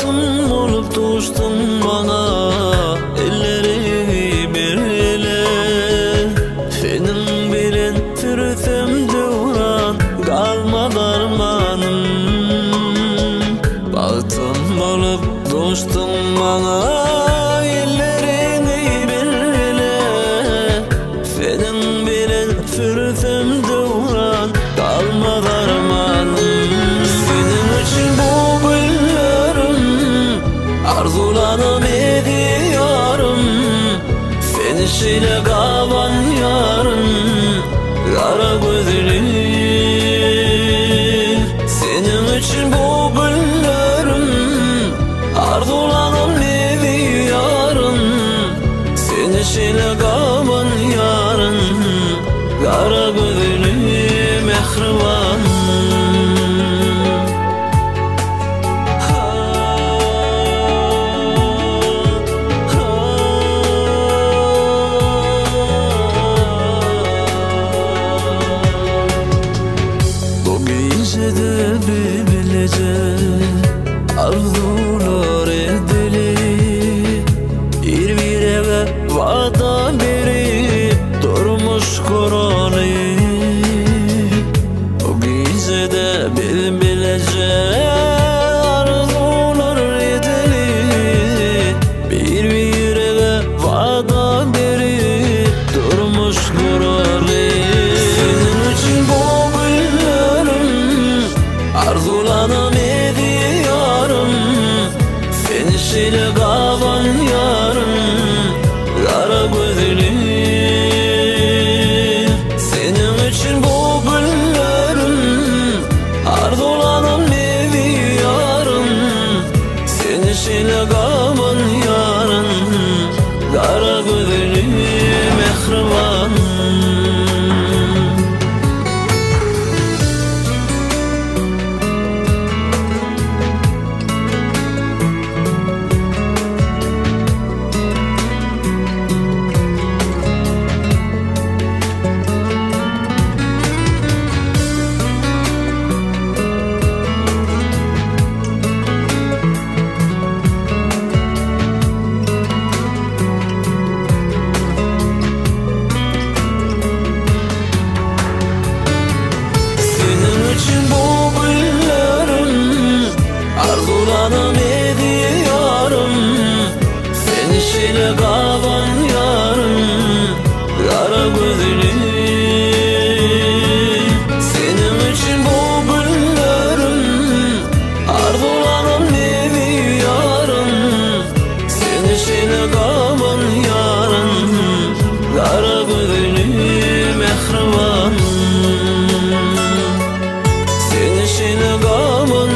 Batın olup tuştun bana, elleri bir ele. Senin bilen türüsemde uğran, kalma darmanım. Batın olup tuştun bana, ellerini bir ele. Senin bilen türüsemde uğran, kalma darmanım. Senin için bu güllerim arzulanım ediyorum. Seni şile kavan yarım, kara gözlü. Senin için bu güllerim arzulanım ediyorum. Seni şile kavan yarım, kara gözlü mehriban. Gecede bilecek arzular edili, bir eve vada berip durmuş kuralı. O gecede bilecek arzular edili, bir eve vada berip durmuş kuralı. Senin için bu arzulanım ediyorum. Seni şile kavan yarım, kara gözlü. Senin için bu güllerim arzulanım ediyorum. Seni şile kavan yarım, kara gözlü mehriban. Arzulanım ediyorum. Seni şile kavan yarım, kara gözlü. Senin için bu güllerim arzulanım ediyorum. Seni şile kavan yarım, kara gözlü mehriban. Seni şile kavan